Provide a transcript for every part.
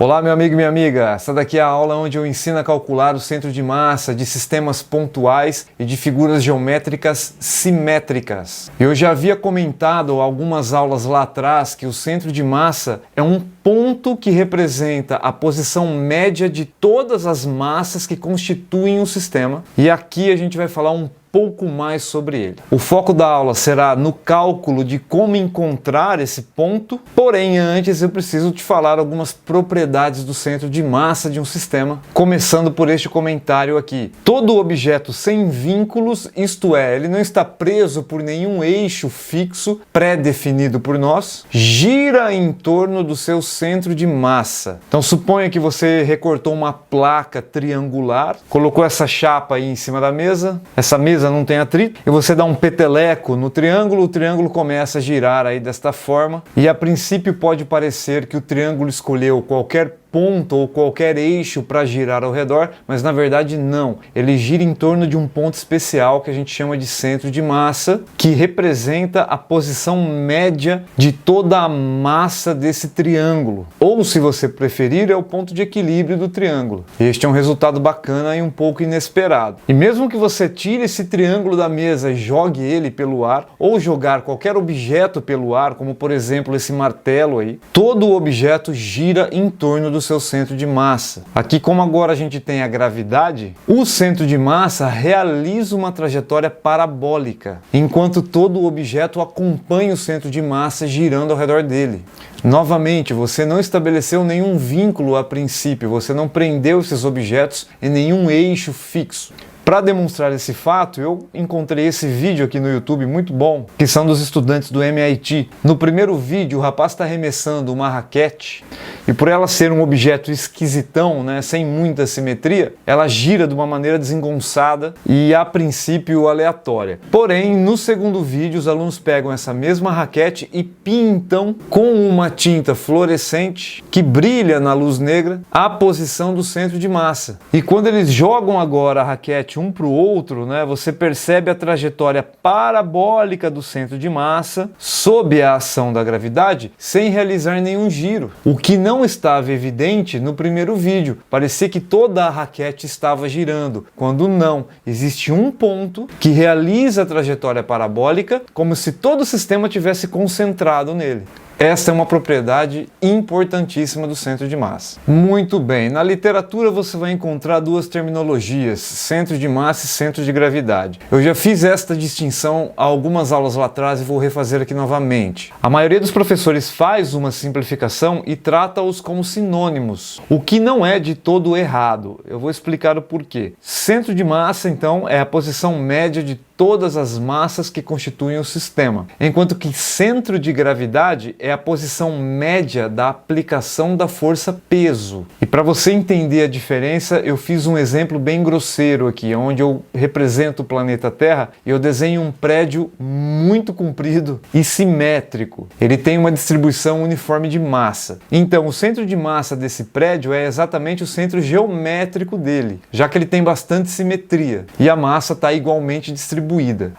Olá, meu amigo e minha amiga, essa daqui é a aula onde eu ensino a calcular o centro de massa de sistemas pontuais e de figuras geométricas simétricas. Eu já havia comentado algumas aulas lá atrás que o centro de massa é um ponto que representa a posição média de todas as massas que constituem o sistema, e aqui a gente vai falar um pouco mais sobre ele. O foco da aula será no cálculo de como encontrar esse ponto, porém antes eu preciso te falar algumas propriedades do centro de massa de um sistema, começando por este comentário aqui. Todo objeto sem vínculos, isto é, ele não está preso por nenhum eixo fixo pré-definido por nós, gira em torno do seu centro de massa. Então suponha que você recortou uma placa triangular, colocou essa chapa aí em cima da mesa, essa mesa não tem atrito, e você dá um peteleco no triângulo, o triângulo começa a girar aí desta forma, e a princípio pode parecer que o triângulo escolheu qualquer ponto ou qualquer eixo para girar ao redor, mas na verdade não. Ele gira em torno de um ponto especial que a gente chama de centro de massa, que representa a posição média de toda a massa desse triângulo. Ou, se você preferir, é o ponto de equilíbrio do triângulo. Este é um resultado bacana e um pouco inesperado. E mesmo que você tire esse triângulo da mesa e jogue ele pelo ar, ou jogar qualquer objeto pelo ar, como por exemplo esse martelo aí, todo o objeto gira em torno do seu centro de massa. Aqui, como agora a gente tem a gravidade, o centro de massa realiza uma trajetória parabólica, enquanto todo o objeto acompanha o centro de massa girando ao redor dele. Novamente, você não estabeleceu nenhum vínculo a princípio, você não prendeu esses objetos em nenhum eixo fixo. Para demonstrar esse fato, eu encontrei esse vídeo aqui no YouTube muito bom, que são dos estudantes do MIT. No primeiro vídeo, o rapaz está arremessando uma raquete e, por ela ser um objeto esquisitão, né, sem muita simetria, ela gira de uma maneira desengonçada e, a princípio, aleatória. Porém, no segundo vídeo, os alunos pegam essa mesma raquete e pintam com uma tinta fluorescente que brilha na luz negra a posição do centro de massa. E quando eles jogam agora a raquete um para o outro, né, você percebe a trajetória parabólica do centro de massa sob a ação da gravidade sem realizar nenhum giro. O que não estava evidente no primeiro vídeo. Parecia que toda a raquete estava girando, quando não. Existe um ponto que realiza a trajetória parabólica como se todo o sistema tivesse concentrado nele. Esta é uma propriedade importantíssima do centro de massa. Muito bem, na literatura você vai encontrar duas terminologias, centro de massa e centro de gravidade. Eu já fiz esta distinção há algumas aulas lá atrás e vou refazer aqui novamente. A maioria dos professores faz uma simplificação e trata-os como sinônimos, o que não é de todo errado. Eu vou explicar o porquê. Centro de massa, então, é a posição média de todas as massas que constituem o sistema, enquanto que centro de gravidade é a posição média da aplicação da força peso. E para você entender a diferença, eu fiz um exemplo bem grosseiro aqui, onde eu represento o planeta Terra e eu desenho um prédio muito comprido e simétrico. Ele tem uma distribuição uniforme de massa. Então, o centro de massa desse prédio é exatamente o centro geométrico dele, já que ele tem bastante simetria e a massa está igualmente distribuída.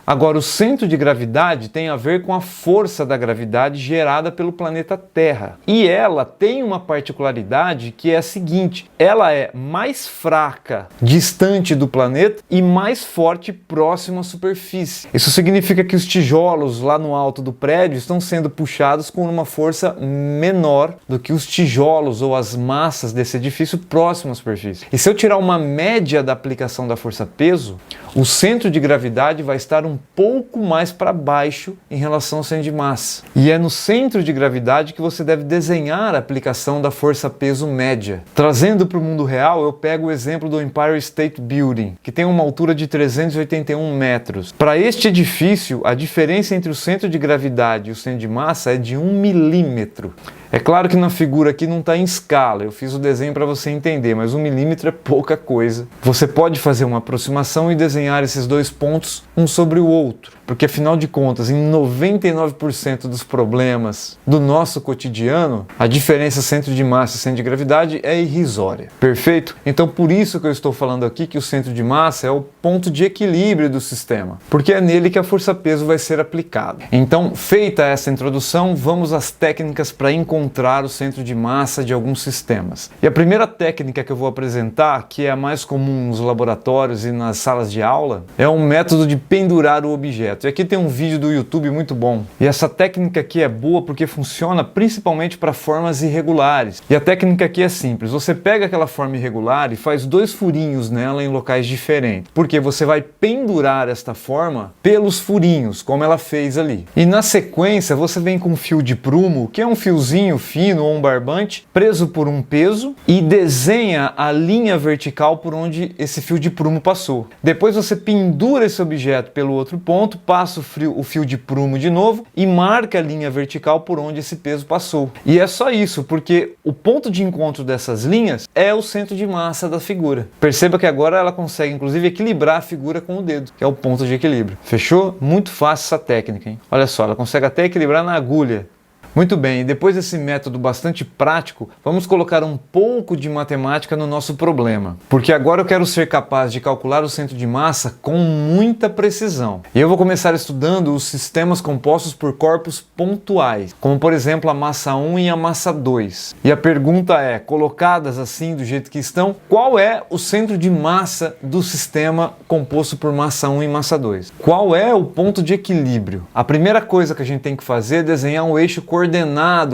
Agora, o centro de gravidade tem a ver com a força da gravidade gerada pelo planeta Terra. E ela tem uma particularidade que é a seguinte: ela é mais fraca distante do planeta e mais forte próximo à superfície. Isso significa que os tijolos lá no alto do prédio estão sendo puxados com uma força menor do que os tijolos ou as massas desse edifício próximo à superfície. E se eu tirar uma média da aplicação da força-peso, o centro de gravidade vai estar um pouco mais para baixo em relação ao centro de massa. E é no centro de gravidade que você deve desenhar a aplicação da força-peso média. Trazendo para o mundo real, eu pego o exemplo do Empire State Building, que tem uma altura de 381 metros. Para este edifício, a diferença entre o centro de gravidade e o centro de massa é de 1 milímetro. É claro que na figura aqui não está em escala, eu fiz o desenho para você entender, mas 1 milímetro é pouca coisa. Você pode fazer uma aproximação e desenhar esses dois pontos um sobre o outro. porque afinal de contas, em 99% dos problemas do nosso cotidiano, a diferença centro de massa e centro de gravidade é irrisória. Perfeito? Então por isso que eu estou falando aqui que o centro de massa é o ponto de equilíbrio do sistema, porque é nele que a força-peso vai ser aplicada. Então, feita essa introdução, vamos às técnicas para encontrar o centro de massa de alguns sistemas. E a primeira técnica que eu vou apresentar, que é a mais comum nos laboratórios e nas salas de aula, é um método de pendurar o objeto. E aqui tem um vídeo do YouTube muito bom. E essa técnica aqui é boa porque funciona principalmente para formas irregulares. E a técnica aqui é simples. Você pega aquela forma irregular e faz 2 furinhos nela em locais diferentes. Porque você vai pendurar esta forma pelos furinhos, como ela fez ali. E na sequência, você vem com um fio de prumo, que é um fiozinho fino ou um barbante, preso por um peso, e desenha a linha vertical por onde esse fio de prumo passou. Depois você pendura esse objeto pelo outro ponto, passa o fio de prumo de novo e marca a linha vertical por onde esse peso passou. E é só isso, porque o ponto de encontro dessas linhas é o centro de massa da figura. Perceba que agora ela consegue inclusive equilibrar a figura com o dedo, que é o ponto de equilíbrio. Fechou? Muito fácil essa técnica, hein? Olha só, ela consegue até equilibrar na agulha. Muito bem, depois desse método bastante prático, vamos colocar um pouco de matemática no nosso problema. Porque agora eu quero ser capaz de calcular o centro de massa com muita precisão. E eu vou começar estudando os sistemas compostos por corpos pontuais, como por exemplo a massa 1 e a massa 2. E a pergunta é, colocadas assim do jeito que estão, qual é o centro de massa do sistema composto por massa 1 e massa 2? Qual é o ponto de equilíbrio? A primeira coisa que a gente tem que fazer é desenhar um eixo coordenado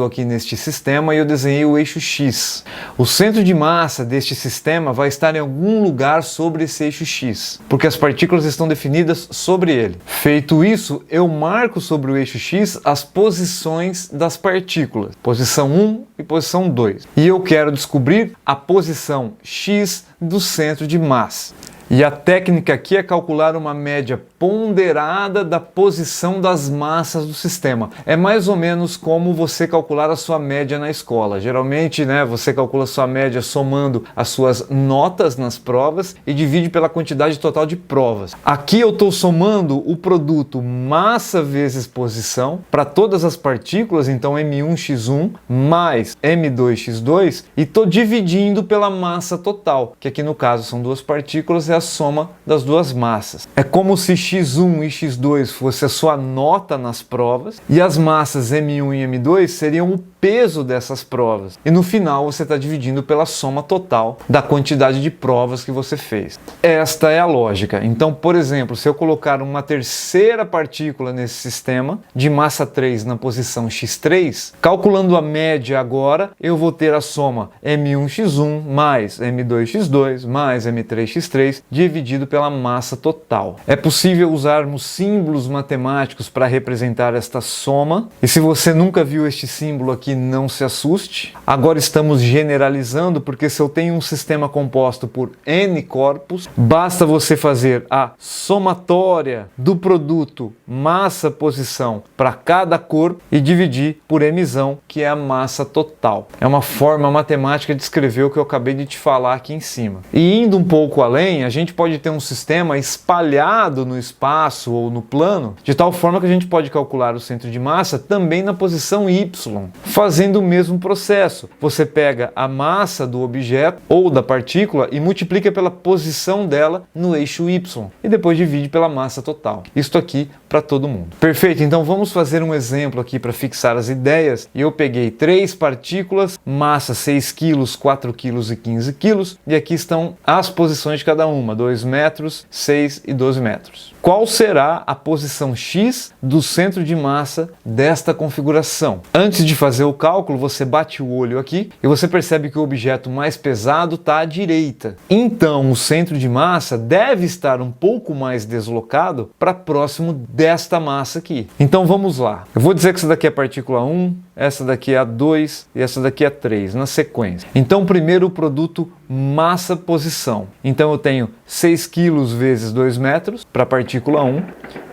aqui neste sistema e eu desenhei o eixo X. O centro de massa deste sistema vai estar em algum lugar sobre esse eixo X, porque as partículas estão definidas sobre ele. Feito isso, eu marco sobre o eixo X as posições das partículas, posição 1 e posição 2. E eu quero descobrir a posição X do centro de massa. E a técnica aqui é calcular uma média ponderada da posição das massas do sistema. É mais ou menos como você calcular a sua média na escola. Geralmente, você calcula a sua média somando as suas notas nas provas e divide pela quantidade total de provas. Aqui eu estou somando o produto massa vezes posição para todas as partículas, então M1x1 mais M2x2, e estou dividindo pela massa total, que aqui no caso são 2 partículas, é a soma das 2 massas. É como se x1 e x2 fosse a sua nota nas provas e as massas m1 e m2 seriam o peso dessas provas. E no final você está dividindo pela soma total da quantidade de provas que você fez. Esta é a lógica. Então, por exemplo, se eu colocar uma terceira partícula nesse sistema de massa 3 na posição x3, calculando a média agora, eu vou ter a soma m1x1 mais m2x2 mais m3x3 dividido pela massa total. É possível usarmos símbolos matemáticos para representar esta soma, e se você nunca viu este símbolo aqui, não se assuste. Agora estamos generalizando, porque se eu tenho um sistema composto por N corpos, basta você fazer a somatória do produto massa-posição para cada corpo e dividir por mzão, que é a massa total. É uma forma matemática de escrever o que eu acabei de te falar aqui em cima. E indo um pouco além, a gente pode ter um sistema espalhado no espaço ou no plano, de tal forma que a gente pode calcular o centro de massa também na posição Y, fazendo o mesmo processo. Você pega a massa do objeto ou da partícula e multiplica pela posição dela no eixo Y e depois divide pela massa total. Isto aqui para todo mundo. Perfeito? Então vamos fazer um exemplo aqui para fixar as ideias. Eu peguei 3 partículas, massa 6 kg, 4 kg e 15 kg, e aqui estão as posições de cada uma, 2 metros, 6 e 12 metros. Qual será a posição X do centro de massa desta configuração? Antes de fazer o cálculo, você bate o olho aqui e você percebe que o objeto mais pesado está à direita. Então, o centro de massa deve estar um pouco mais deslocado para próximo desta massa aqui. Então, vamos lá. Eu vou dizer que essa daqui é a partícula 1, essa daqui é a 2 e essa daqui é a 3, na sequência. Então, primeiro o produto massa-posição. Então, eu tenho 6 kg vezes 2 metros para a partícula 1,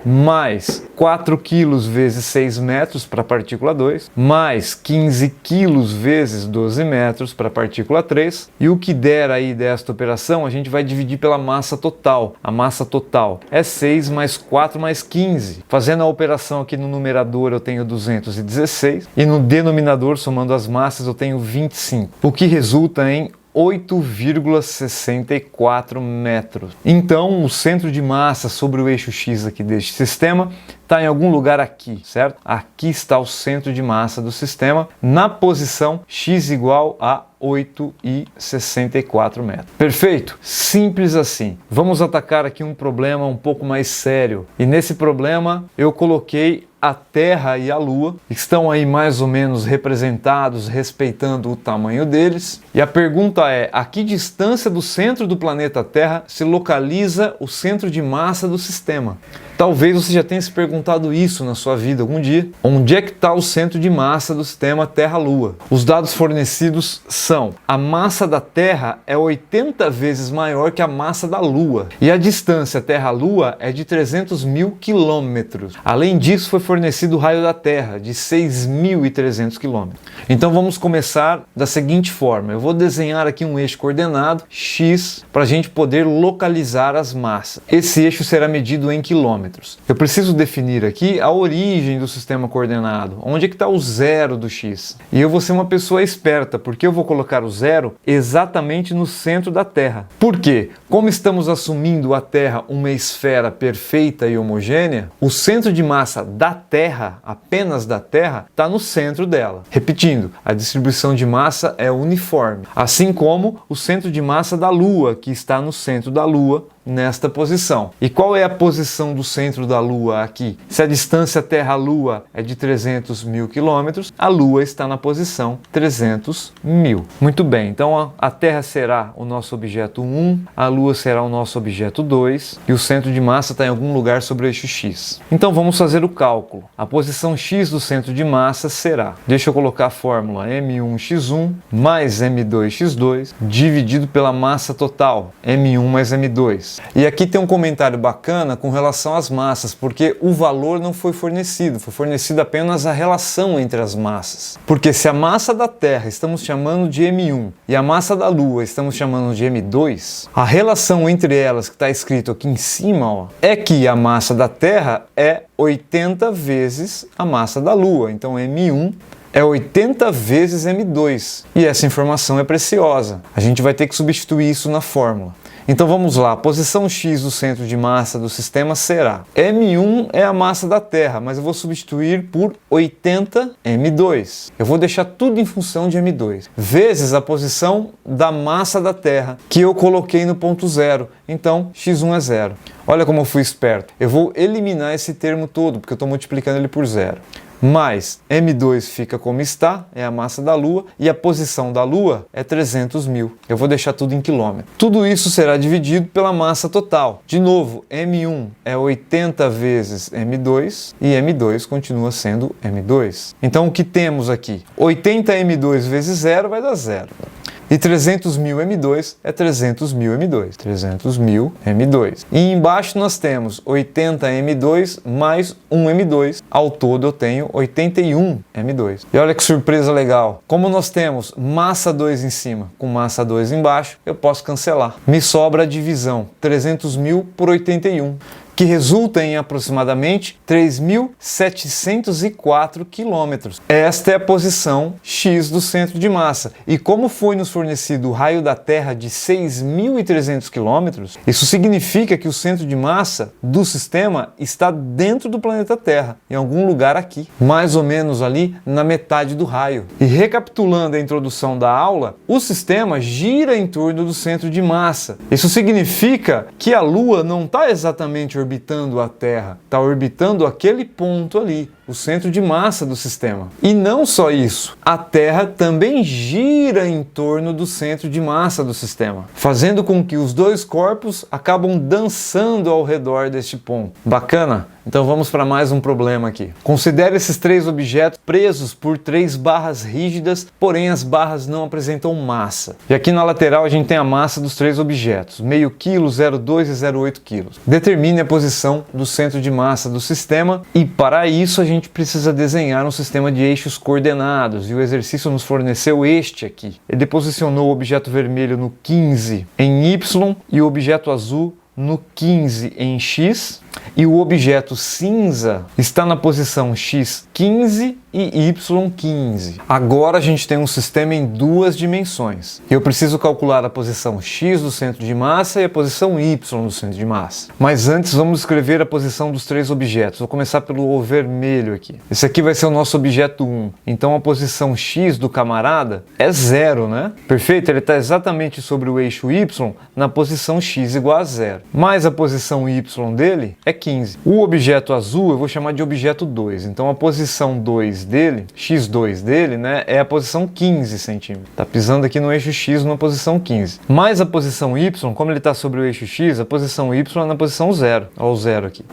mais 4 kg vezes 6 metros para a partícula 2, mais 15 kg vezes 12 metros para a partícula 3, e o que der aí desta operação a gente vai dividir pela massa total. A massa total é 6 mais 4 mais 15. Fazendo a operação aqui no numerador eu tenho 216 e no denominador, somando as massas, eu tenho 25, o que resulta em 8,64 metros. Então, o centro de massa sobre o eixo X aqui deste sistema está em algum lugar aqui, certo? Aqui está o centro de massa do sistema, na posição X igual a 8,64 metros. Perfeito? Simples assim. Vamos atacar aqui um problema um pouco mais sério. E nesse problema eu coloquei a Terra e a Lua, que estão aí mais ou menos representados, respeitando o tamanho deles. E a pergunta é: a que distância do centro do planeta Terra se localiza o centro de massa do sistema? Talvez você já tenha se perguntado isso na sua vida algum dia. Onde é que está o centro de massa do sistema Terra-Lua? Os dados fornecidos são: a massa da Terra é 80 vezes maior que a massa da Lua. E a distância Terra-Lua é de 300 mil quilômetros. Além disso, foi fornecido o raio da Terra, de 6.300 quilômetros. Então vamos começar da seguinte forma. Eu vou desenhar aqui um eixo coordenado, X, para a gente poder localizar as massas. Esse eixo será medido em quilômetros. Eu preciso definir aqui a origem do sistema coordenado, onde é que está o zero do X. E eu vou ser uma pessoa esperta, porque eu vou colocar o zero exatamente no centro da Terra. Por quê? Como estamos assumindo a Terra uma esfera perfeita e homogênea, o centro de massa da Terra, apenas da Terra, está no centro dela. Repetindo, a distribuição de massa é uniforme, assim como o centro de massa da Lua, que está no centro da Lua, nesta posição. E qual é a posição do centro da Lua aqui? Se a distância Terra-Lua é de 300 mil quilômetros, a Lua está na posição 300 mil. Muito bem, então a Terra será o nosso objeto 1, a Lua será o nosso objeto 2 e o centro de massa está em algum lugar sobre o eixo X. Então vamos fazer o cálculo. A posição X do centro de massa será, deixa eu colocar a fórmula, M1x1 mais M2x2 dividido pela massa total, M1 mais M2. E aqui tem um comentário bacana com relação às massas, porque o valor não foi fornecido apenas a relação entre as massas. Porque se a massa da Terra estamos chamando de M1 e a massa da Lua estamos chamando de M2, a relação entre elas que está escrito aqui em cima, ó, é que a massa da Terra é 80 vezes a massa da Lua. Então M1 é 80 vezes M2. E essa informação é preciosa. A gente vai ter que substituir isso na fórmula. Então vamos lá, a posição X do centro de massa do sistema será: M1 é a massa da Terra, mas eu vou substituir por 80 M2. Eu vou deixar tudo em função de M2, vezes a posição da massa da Terra, que eu coloquei no ponto zero. Então, X1 é zero. Olha como eu fui esperto. Eu vou eliminar esse termo todo, porque eu estou multiplicando ele por zero. Mais M2 fica como está, é a massa da Lua, e a posição da Lua é 300 mil. Eu vou deixar tudo em quilômetro. Tudo isso será dividido pela massa total. De novo, M1 é 80 vezes M2 e M2 continua sendo M2. Então o que temos aqui? 80 M2 vezes zero vai dar zero. E 300 mil M2 é 300 mil M2. 300 mil M2. E embaixo nós temos 80 M2 mais 1 M2. Ao todo eu tenho 81 M2. E olha que surpresa legal. Como nós temos massa 2 em cima com massa 2 embaixo, eu posso cancelar. Me sobra a divisão. 300 mil por 81. Que resulta em aproximadamente 3.704 quilômetros. Esta é a posição X do centro de massa. E como foi nos fornecido o raio da Terra de 6.300 quilômetros, isso significa que o centro de massa do sistema está dentro do planeta Terra, em algum lugar aqui, mais ou menos ali na metade do raio. E recapitulando a introdução da aula, o sistema gira em torno do centro de massa. Isso significa que a Lua não está exatamente orbitando a Terra, está orbitando aquele ponto ali, o centro de massa do sistema. E não só isso, a Terra também gira em torno do centro de massa do sistema, fazendo com que os dois corpos acabam dançando ao redor deste ponto. Bacana? Então vamos para mais um problema aqui. Considere esses três objetos presos por três barras rígidas, porém as barras não apresentam massa. E aqui na lateral a gente tem a massa dos três objetos, meio quilo, 0,2 e 0,8 quilos. Determine a posição do centro de massa do sistema e para isso a gente precisa desenhar um sistema de eixos coordenados e o exercício nos forneceu este aqui. Ele posicionou o objeto vermelho no 15 em Y e o objeto azul no 15 em X e o objeto cinza está na posição X15 e Y15. Agora a gente tem um sistema em duas dimensões. Eu preciso calcular a posição X do centro de massa e a posição Y do centro de massa. Mas antes vamos escrever a posição dos três objetos. Vou começar pelo vermelho aqui. Esse aqui vai ser o nosso objeto 1. Então a posição X do camarada é 0, né? Perfeito? Ele está exatamente sobre o eixo Y na posição X igual a 0. Mas a posição Y dele é 15. O objeto azul eu vou chamar de objeto 2. Então a posição 2 dele, x2 dele, né, é a posição 15 centímetros. Tá pisando aqui no eixo x na posição 15. Mas a posição y, como ele está sobre o eixo x, a posição y é na posição 0. Olha o 0 aqui.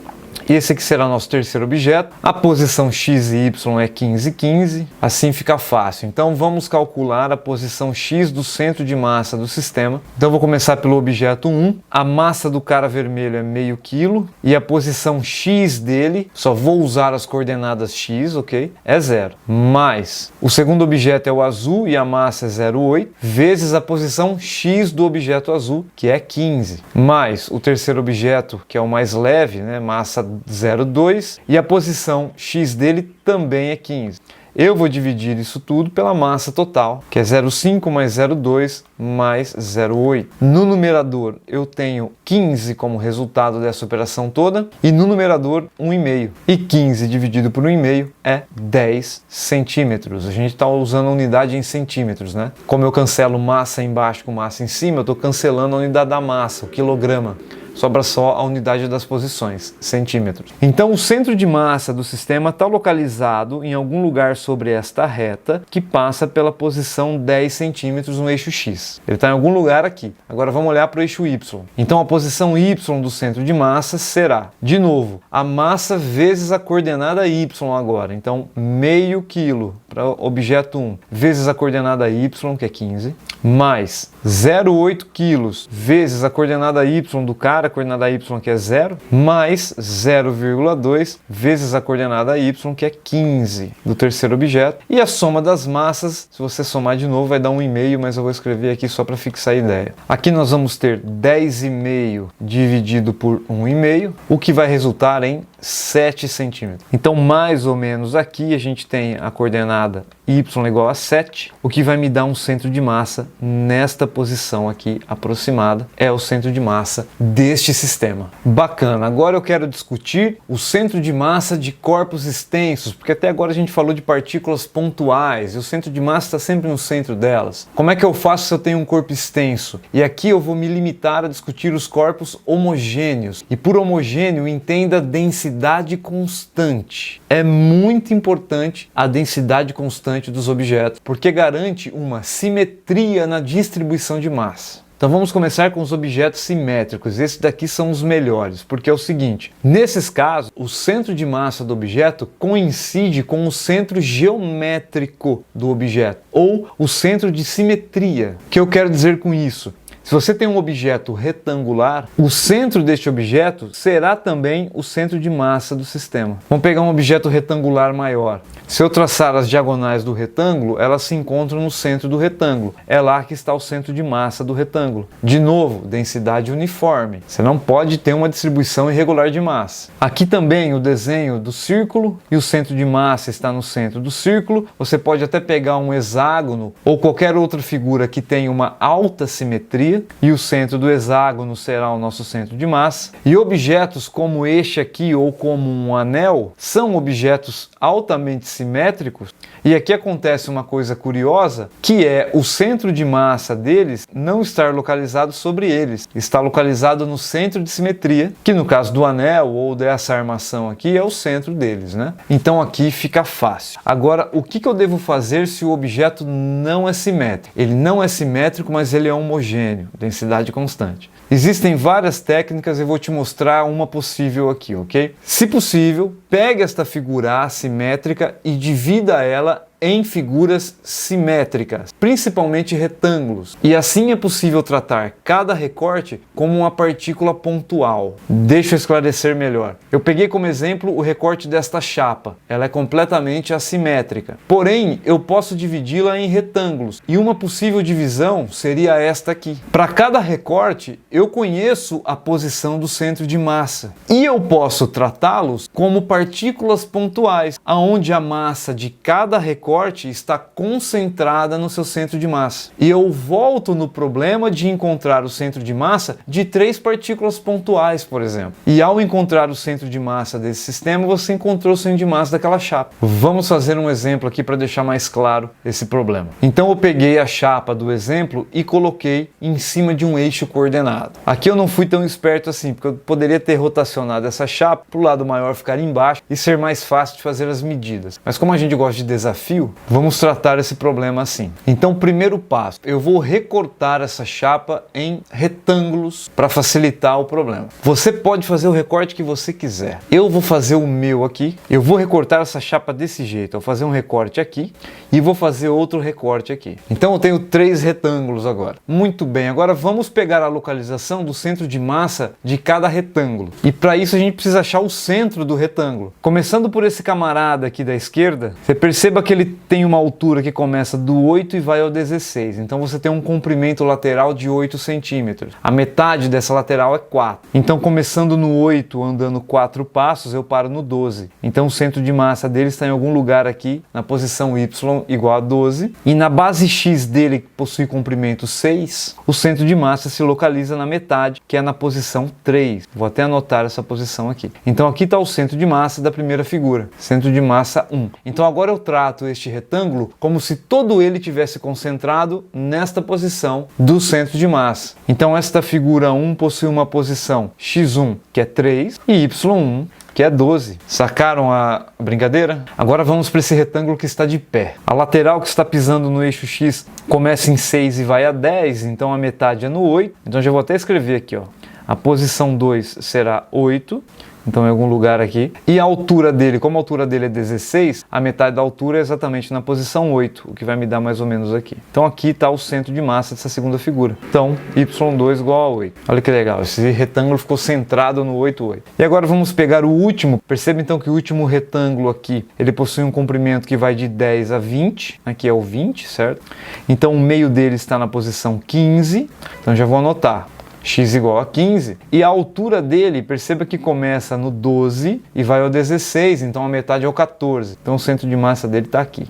E esse aqui será o nosso terceiro objeto. A posição x e y é 15 e 15. Assim fica fácil. Então vamos calcular a posição x do centro de massa do sistema. Então vou começar pelo objeto 1. A massa do cara vermelho é meio quilo. E a posição x dele, só vou usar as coordenadas x, ok? É 0. Mais o segundo objeto é o azul e a massa é 0,8. Vezes a posição x do objeto azul, que é 15. Mais o terceiro objeto, que é o mais leve, né? Massa 0,2 e a posição x dele também é 15. Eu vou dividir isso tudo pela massa total, que é 0,5 mais 0,2 mais 0,8. No numerador eu tenho 15 como resultado dessa operação toda e no numerador 1,5. E 15 dividido por 1,5 é 10 centímetros. A gente está usando a unidade em centímetros, né? Como eu cancelo massa embaixo com massa em cima, eu estou cancelando a unidade da massa, o quilograma. Sobra só a unidade das posições, centímetros. Então o centro de massa do sistema está localizado em algum lugar sobre esta reta que passa pela posição 10 centímetros no eixo X. Ele está em algum lugar aqui. Agora vamos olhar para o eixo Y. Então a posição Y do centro de massa será, de novo, a massa vezes a coordenada Y agora. Então meio quilo para o objeto 1 vezes a coordenada Y, que é 15, mais 0,8 quilos vezes a coordenada Y do cara, a coordenada Y que é 0, mais 0,2 vezes a coordenada Y que é 15 do terceiro objeto. E a soma das massas, se você somar de novo, vai dar 1,5, mas eu vou escrever aqui só para fixar a ideia. Aqui nós vamos ter 10,5 dividido por 1,5, o que vai resultar em 7 centímetros. Então, mais ou menos aqui a gente tem a coordenada y igual a 7, o que vai me dar um centro de massa nesta posição aqui aproximada. É o centro de massa deste sistema. Bacana. Agora eu quero discutir o centro de massa de corpos extensos, porque até agora a gente falou de partículas pontuais e o centro de massa está sempre no centro delas. Como é que eu faço se eu tenho um corpo extenso? E aqui eu vou me limitar a discutir os corpos homogêneos. E por homogêneo, entenda densidade constante. É muito importante a densidade constante dos objetos, porque garante uma simetria na distribuição de massa. Então vamos começar com os objetos simétricos. Esses daqui são os melhores, porque é o seguinte: nesses casos, o centro de massa do objeto coincide com o centro geométrico do objeto, ou o centro de simetria. O que eu quero dizer com isso? Se você tem um objeto retangular, o centro deste objeto será também o centro de massa do sistema. Vamos pegar um objeto retangular maior. Se eu traçar as diagonais do retângulo, elas se encontram no centro do retângulo. É lá que está o centro de massa do retângulo. De novo, densidade uniforme. Você não pode ter uma distribuição irregular de massa. Aqui também o desenho do círculo e o centro de massa está no centro do círculo. Você pode até pegar um hexágono ou qualquer outra figura que tenha uma alta simetria simetria, e o centro do hexágono será o nosso centro de massa. E objetos como este aqui ou como um anel são objetos altamente simétricos, e aqui acontece uma coisa curiosa, que é o centro de massa deles não estar localizado sobre eles, está localizado no centro de simetria, que no caso do anel ou dessa armação aqui é o centro deles, né? Então aqui fica fácil. Agora, o que eu devo fazer se o objeto não é simétrico? Ele não é simétrico, mas ele é homogêneo, densidade constante. Existem várias técnicas, eu vou te mostrar uma possível aqui, ok? Se possível, pegue esta figura assimétrica e divida ela em figuras simétricas, principalmente retângulos. E assim é possível tratar cada recorte como uma partícula pontual. Deixa eu esclarecer melhor. Eu peguei como exemplo o recorte desta chapa. Ela é completamente assimétrica. Porém, eu posso dividi-la em retângulos. E uma possível divisão seria esta aqui. Para cada recorte, eu conheço a posição do centro de massa. E eu posso tratá-los como partículas pontuais, onde a massa de cada recorte está concentrada no seu centro de massa. E eu volto no problema de encontrar o centro de massa de 3 partículas pontuais, por exemplo. E ao encontrar o centro de massa desse sistema, você encontrou o centro de massa daquela chapa. Vamos fazer um exemplo aqui para deixar mais claro esse problema. Então eu peguei a chapa do exemplo e coloquei em cima de um eixo coordenado. Aqui eu não fui tão esperto assim, porque eu poderia ter rotacionado essa chapa para o lado maior ficar embaixo e ser mais fácil de fazer as medidas. Mas como a gente gosta de desafio, vamos tratar esse problema assim. Então, primeiro passo, eu vou recortar essa chapa em retângulos para facilitar o problema. Você pode fazer o recorte que você quiser. Eu vou fazer o meu aqui. Eu vou recortar essa chapa desse jeito. Eu vou fazer um recorte aqui e vou fazer outro recorte aqui. Então, eu tenho 3 retângulos agora. Muito bem, agora vamos pegar a localização do centro de massa de cada retângulo. E para isso a gente precisa achar o centro do retângulo. Começando por esse camarada aqui da esquerda, você perceba que ele tem uma altura que começa do 8 e vai ao 16. Então você tem um comprimento lateral de 8 centímetros. A metade dessa lateral é 4. Então começando no 8, andando 4 passos, eu paro no 12. Então o centro de massa dele está em algum lugar aqui, na posição Y igual a 12. E na base X dele, que possui comprimento 6, o centro de massa se localiza na metade, que é na posição 3. Vou até anotar essa posição aqui. Então aqui está o centro de massa da primeira figura. Centro de massa 1. Então agora eu trato este retângulo como se todo ele tivesse concentrado nesta posição do centro de massa. Então esta figura 1 possui uma posição x1, que é 3, e y1, que é 12. Sacaram a brincadeira? Agora vamos para esse retângulo que está de pé. A lateral que está pisando no eixo X começa em 6 e vai a 10, então a metade é no 8. Então já vou até escrever aqui, ó. A posição 2 será 8. Então em algum lugar aqui. E a altura dele, como a altura dele é 16, a metade da altura é exatamente na posição 8, o que vai me dar mais ou menos aqui. Então aqui está o centro de massa dessa segunda figura. Então y2 igual a 8. Olha que legal, esse retângulo ficou centrado no 8, 8. E agora vamos pegar o último. Perceba então que o último retângulo aqui, ele possui um comprimento que vai de 10 a 20. Aqui é o 20, certo? Então o meio dele está na posição 15. Então já vou anotar. X igual a 15, e a altura dele, perceba que começa no 12 e vai ao 16, então a metade é o 14. Então o centro de massa dele está aqui.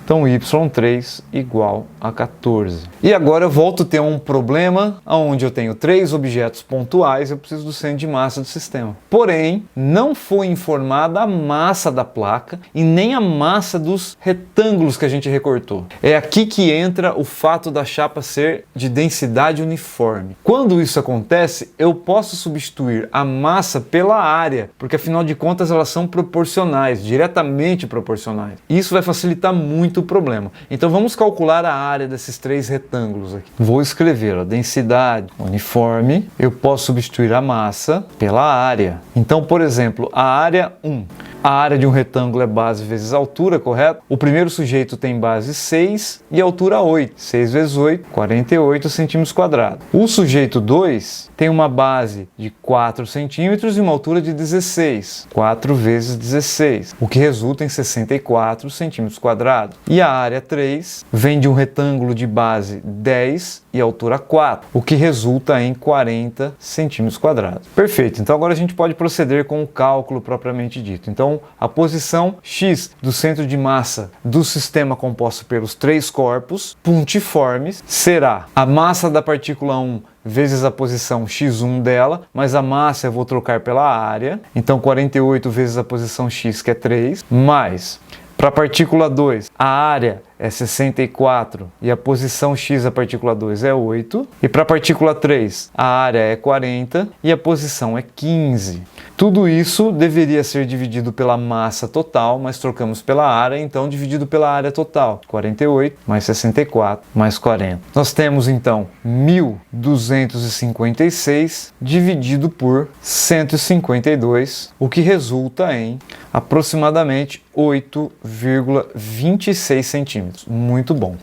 Então y3 igual a 14. E agora eu volto a ter um problema onde eu tenho 3 objetos pontuais, eu preciso do centro de massa do sistema. Porém, não foi informada a massa da placa e nem a massa dos retângulos que a gente recortou. É aqui que entra o fato da chapa ser de densidade uniforme. Quando isso acontece, eu posso substituir a massa pela área, porque afinal de contas elas são proporcionais, diretamente proporcionais. Isso vai facilitar muito o problema. Então vamos calcular a área desses 3 retângulos aqui. Vou escrever a densidade uniforme, eu posso substituir a massa pela área. Então, por exemplo, a área 1. A área de um retângulo é base vezes altura, correto? O primeiro sujeito tem base 6 e altura 8. 6 vezes 8, 48 centímetros quadrados. O sujeito 2 tem uma base de 4 centímetros e uma altura de 16. 4 vezes 16, o que resulta em 64 centímetros quadrados. E a área 3 vem de um retângulo de base 10 e altura 4, o que resulta em 40 centímetros quadrados. Perfeito, então agora a gente pode proceder com o cálculo propriamente dito. Então Então, a posição X do centro de massa do sistema composto pelos 3 corpos pontiformes será a massa da partícula 1 vezes a posição x1 dela, mas a massa eu vou trocar pela área, então 48 vezes a posição x, que é 3, mais, para a partícula 2, a área é 64 e a posição x da partícula 2 é 8, e para a partícula 3, a área é 40 e a posição é 15. Tudo isso deveria ser dividido pela massa total, mas trocamos pela área, então dividido pela área total. 48 mais 64 mais 40. Nós temos então 1.256 dividido por 152, o que resulta em aproximadamente 8,26 centímetros. Muito bom.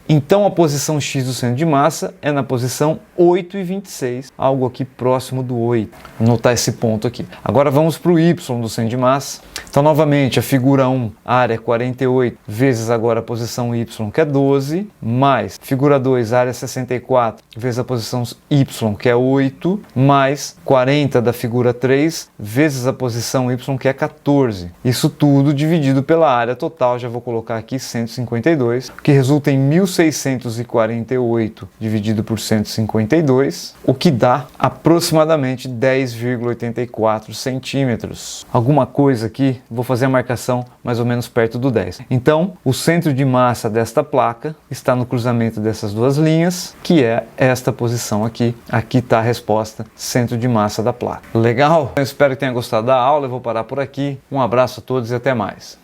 Então a posição X do centro de massa é na posição 8,26, algo aqui próximo do 8. Vou anotar esse ponto aqui. Agora vamos para o Y do centro de massa. Então novamente a figura 1, área 48, vezes agora a posição Y, que é 12, mais figura 2, área 64, vezes a posição Y, que é 8, mais 40 da figura 3, vezes a posição Y, que é 14. Isso tudo dividido pela área total, já vou colocar aqui 152, que resulta em 1.648 dividido por 152, o que dá aproximadamente 10,84 centímetros. Alguma coisa aqui, vou fazer a marcação mais ou menos perto do 10. Então, o centro de massa desta placa está no cruzamento dessas duas linhas, que é esta posição aqui. Aqui está a resposta, centro de massa da placa. Legal? Eu espero que tenha gostado da aula, eu vou parar por aqui. Um abraço a todos e até mais.